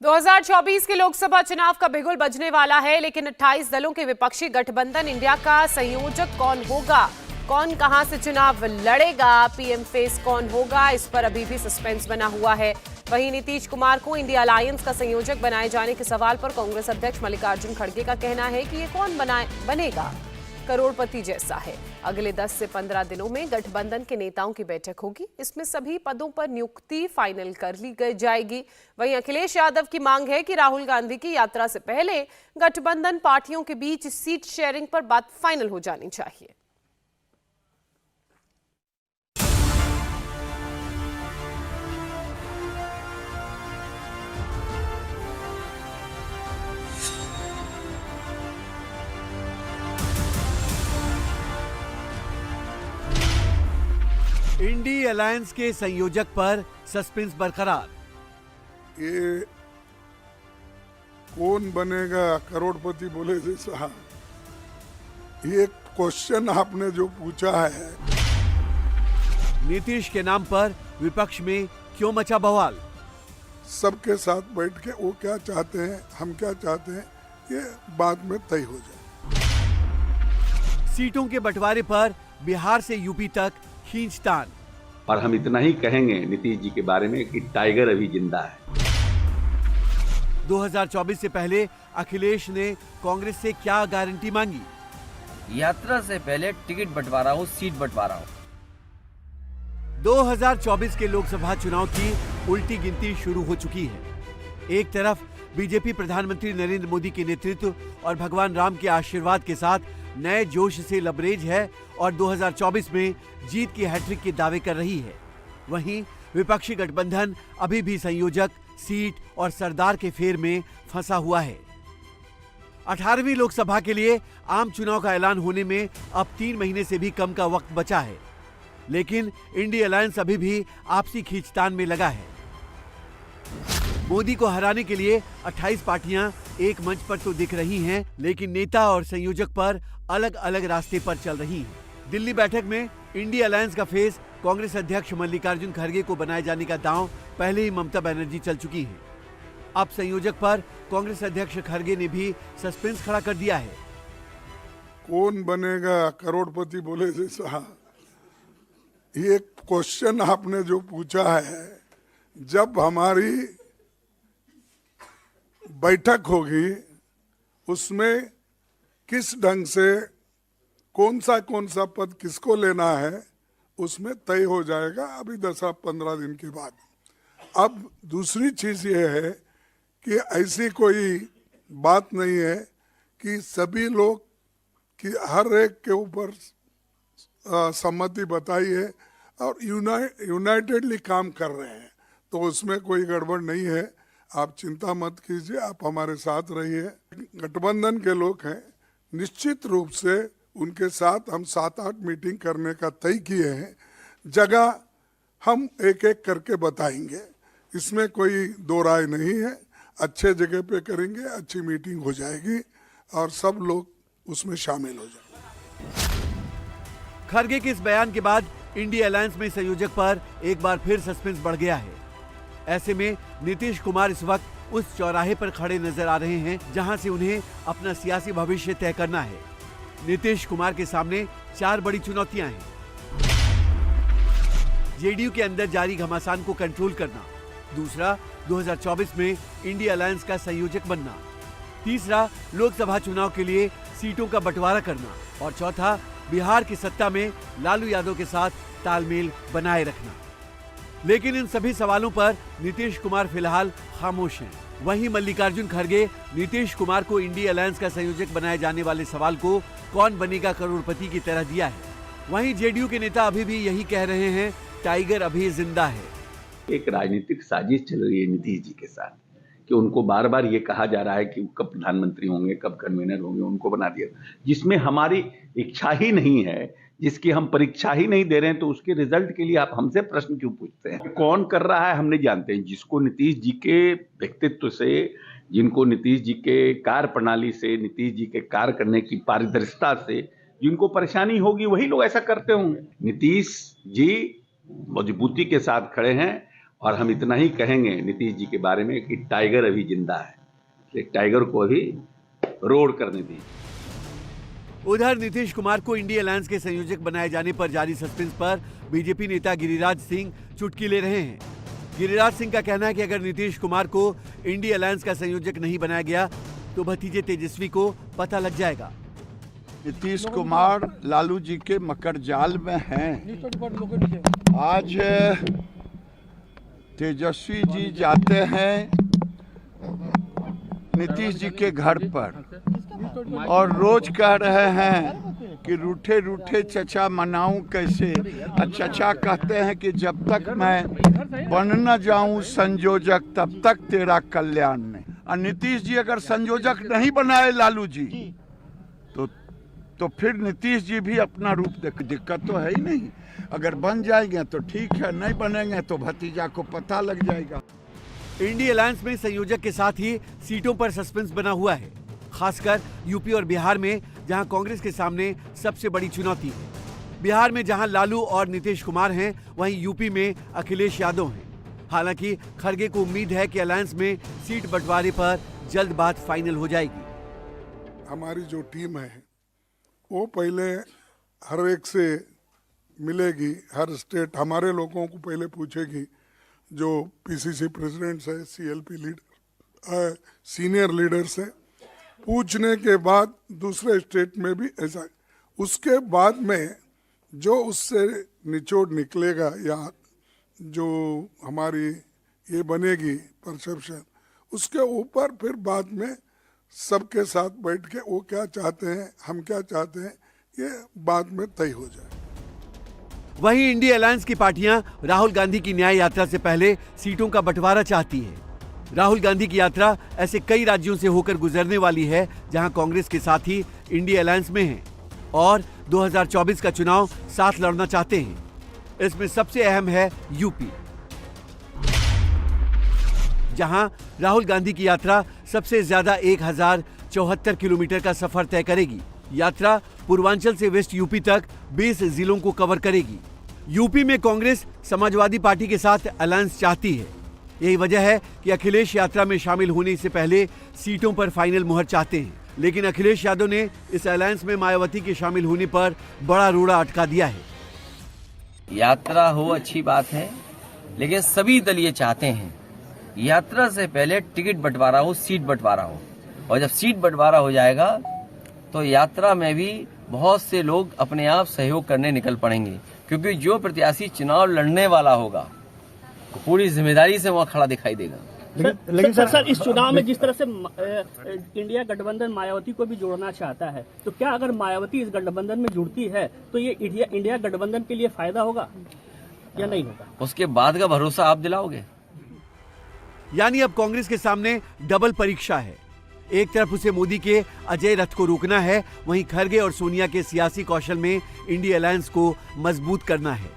2024 के लोकसभा चुनाव का बिगुल बजने वाला है, लेकिन 28 दलों के विपक्षी गठबंधन इंडिया का संयोजक कौन होगा, कौन कहां से चुनाव लड़ेगा, पीएम फेस कौन होगा, इस पर अभी भी सस्पेंस बना हुआ है। वहीं नीतीश कुमार को इंडिया अलायंस का संयोजक बनाए जाने के सवाल पर कांग्रेस अध्यक्ष मल्लिकार्जुन खड़गे का कहना है कि ये कौन बनेगा, करोड़पति जैसा है। अगले 10 से 15 दिनों में गठबंधन के नेताओं की बैठक होगी। इसमें सभी पदों पर नियुक्ति फाइनल कर ली जाएगी। वहीं अखिलेश यादव की मांग है कि राहुल गांधी की यात्रा से पहले गठबंधन पार्टियों के बीच सीट शेयरिंग पर बात फाइनल हो जानी चाहिए। इंडी अलायंस के संयोजक पर सस्पेंस बरकरार। ये कौन बनेगा करोड़पति बोले जैसा, ये क्वेश्चन आपने जो पूछा है। नीतीश के नाम पर विपक्ष में क्यों मचा बवाल? सबके साथ बैठ के वो क्या चाहते हैं, हम क्या चाहते हैं, ये बाद में तय हो जाए। सीटों के बंटवारे पर बिहार से यूपी तक खींचतान। और हम इतना ही कहेंगे नीतीश जी के बारे में कि टाइगर अभी जिंदा है। 2024 से पहले अखिलेश ने कांग्रेस से क्या गारंटी मांगी? यात्रा से पहले टिकट बंटवारा हो, सीट बंटवारा हो। 2024 के लोकसभा चुनाव की उल्टी गिनती शुरू हो चुकी है। एक तरफ बीजेपी प्रधानमंत्री नरेंद्र मोदी के नेतृत्व और भगवान राम के आशीर्वाद के साथ नए जोश से लबरेज है और 2024 में जीत की हैट्रिक के दावे कर रही है। वहीं विपक्षी गठबंधन अभी भी संयोजक, सीट और सरदार के फेर में फंसा हुआ है। 18वीं लोकसभा के लिए आम चुनाव का ऐलान होने में अब 3 महीने से भी कम का वक्त बचा है, लेकिन इंडी अलायंस अभी भी आपसी खींचतान में लगा है। मोदी को हराने के लिए 28 पार्टियां एक मंच पर तो दिख रही हैं, लेकिन नेता और संयोजक पर अलग अलग रास्ते पर चल रही हैं। दिल्ली बैठक में इंडी अलायंस का फेस कांग्रेस अध्यक्ष मल्लिकार्जुन खड़गे को बनाए जाने का दांव पहले ही ममता बनर्जी चल चुकी है। अब संयोजक पर कांग्रेस अध्यक्ष खड़गे ने भी सस्पेंस खड़ा कर दिया है। कौन बनेगा करोड़पति बोले जैसा, ये क्वेश्चन आपने जो पूछा है, जब हमारी बैठक होगी उसमें किस ढंग से कौन सा पद किसको लेना है उसमें तय हो जाएगा, अभी 10-15 दिन के बाद। अब दूसरी चीज ये है कि ऐसी कोई बात नहीं है कि सभी लोग कि हर एक के ऊपर सहमति बताई है और यूनाइटेडली काम कर रहे हैं, तो उसमें कोई गड़बड़ नहीं है। आप चिंता मत कीजिए, आप हमारे साथ रहिए। गठबंधन के लोग हैं, निश्चित रूप से उनके साथ हम 7-8 मीटिंग करने का तय किए हैं। जगह हम एक एक करके बताएंगे, इसमें कोई दो राय नहीं है। अच्छे जगह पे करेंगे, अच्छी मीटिंग हो जाएगी और सब लोग उसमें शामिल हो जाएंगे। खड़गे के इस बयान के बाद इंडी अलायंस में संयोजक पर एक बार फिर सस्पेंस बढ़ गया है। ऐसे में नीतीश कुमार इस वक्त उस चौराहे पर खड़े नजर आ रहे हैं जहां से उन्हें अपना सियासी भविष्य तय करना है। नीतीश कुमार के सामने 4 बड़ी चुनौतियां हैं। जेडीयू के अंदर जारी घमासान को कंट्रोल करना, दूसरा 2024 में इंडी अलायंस का संयोजक बनना, तीसरा लोकसभा चुनाव के लिए सीटों का बंटवारा करना और चौथा बिहार की सत्ता में लालू यादव के साथ तालमेल बनाए रखना। लेकिन इन सभी सवालों पर नीतीश कुमार फिलहाल खामोश हैं। वहीं मल्लिकार्जुन खड़गे नीतीश कुमार को इंडी अलायंस का संयोजक बनाए जाने वाले सवाल को कौन बनेगा करोड़पति की तरह दिया है। वहीं जेडीयू के नेता अभी भी यही कह रहे हैं, टाइगर अभी जिंदा है। एक राजनीतिक साजिश चल रही है नीतीश जी के साथ कि उनको बार बार ये कहा जा रहा है कि कब प्रधानमंत्री होंगे, कब कन्वीनर होंगे, उनको बना दिया, जिसमें हमारी इच्छा ही नहीं है, जिसकी हम परीक्षा ही नहीं दे रहे हैं, तो उसके रिजल्ट के लिए आप हमसे प्रश्न क्यों पूछते हैं? कौन कर रहा है हम नहीं जानते हैं। जिसको नीतीश जी के व्यक्तित्व से, जिनको नीतीश जी के कार्य प्रणाली से, नीतीश जी के कार्य करने की पारदर्शिता से जिनको परेशानी होगी, वही लोग ऐसा करते होंगे। नीतीश जी मजबूती के साथ खड़े हैं और हम इतना ही कहेंगे नीतीश जी के बारे में कि टाइगर अभी जिंदा है, इसलिए टाइगर को अभी रोड करने दीजिए। उधर नीतीश कुमार को इंडिया अलायंस के संयोजक बनाए जाने पर जारी सस्पेंस पर बीजेपी नेता गिरिराज सिंह चुटकी ले रहे हैं। गिरिराज सिंह का कहना है कि अगर नीतीश कुमार को इंडिया अलायंस का संयोजक नहीं बनाया गया तो भतीजे तेजस्वी को पता लग जाएगा। नीतीश कुमार लालू जी के मकर जाल में हैं। आज तेजस्वी जी जाते हैं नीतीश जी के घर पर और रोज कह रहे हैं कि रूठे रूठे चचा मनाऊं कैसे। चचा कहते हैं कि जब तक मैं बन न जाऊं संयोजक तब तक तेरा कल्याण नहीं। और नीतीश जी अगर संयोजक नहीं बनाए लालू जी तो फिर नीतीश जी भी अपना रूप दिक्कत तो है ही नहीं। अगर बन जाएंगे तो ठीक है, नहीं बनेंगे तो भतीजा को पता लग जाएगा। इंडिया अलायंस में संयोजक के साथ ही सीटों पर सस्पेंस बना हुआ है, खासकर यूपी और बिहार में, जहां कांग्रेस के सामने सबसे बड़ी चुनौती है। बिहार में जहां लालू और नीतीश कुमार हैं, वहीं यूपी में अखिलेश यादव हैं। हालांकि खड़गे को उम्मीद है कि अलायंस में सीट बंटवारे पर जल्द बात फाइनल हो जाएगी। हमारी जो टीम है वो पहले हर एक से मिलेगी, हर स्टेट हमारे लोगों को पहले पूछेगी, जो पीसीसी प्रेसिडेंट्स है, सीएलपी लीडर, सीनियर लीडर्स है, पूछने के बाद दूसरे स्टेट में भी ऐसा। उसके बाद में जो उससे निचोड़ निकलेगा या जो हमारी ये बनेगी परसेप्शन, उसके ऊपर फिर बाद में सबके साथ बैठ के वो क्या चाहते हैं, हम क्या चाहते हैं, ये बाद में तय हो जाए। वहीं इंडिया अलायंस की पार्टियां राहुल गांधी की न्याय यात्रा से पहले सीटों का बंटवारा चाहती है। राहुल गांधी की यात्रा ऐसे कई राज्यों से होकर गुजरने वाली है जहां कांग्रेस के साथी इंडिया अलायंस में हैं और 2024 का चुनाव साथ लड़ना चाहते हैं। इसमें सबसे अहम है यूपी, जहां राहुल गांधी की यात्रा सबसे ज्यादा 1074 किलोमीटर का सफर तय करेगी। यात्रा पूर्वांचल से वेस्ट यूपी तक 20 जिलों को कवर करेगी। यूपी में कांग्रेस समाजवादी पार्टी के साथ अलायंस चाहती है। यही वजह है कि अखिलेश यात्रा में शामिल होने से पहले सीटों पर फाइनल मुहर चाहते हैं। लेकिन अखिलेश यादव ने इस अलायंस में मायावती के शामिल होने पर बड़ा रोड़ा अटका दिया है। यात्रा हो अच्छी बात है, लेकिन सभी दल ये चाहते हैं यात्रा से पहले टिकट बंटवारा हो, सीट बंटवारा हो। और जब सीट बंटवारा हो जाएगा तो यात्रा में भी बहुत से लोग अपने आप सहयोग करने निकल पड़ेंगे, क्योंकि जो प्रत्याशी चुनाव लड़ने वाला होगा तो पूरी जिम्मेदारी से वहाँ खड़ा दिखाई देगा। लेकिन सर इस चुनाव में जिस तरह से इंडिया गठबंधन मायावती को भी जोड़ना चाहता है, तो क्या अगर मायावती इस गठबंधन में जुड़ती है तो ये इंडिया गठबंधन के लिए फायदा होगा या नहीं होगा? उसके बाद का भरोसा आप दिलाओगे। यानी अब कांग्रेस के सामने डबल परीक्षा है। एक तरफ उसे मोदी के अजय रथ को रोकना है, वहीं खड़गे और सोनिया के सियासी कौशल में इंडिया अलायंस को मजबूत करना है।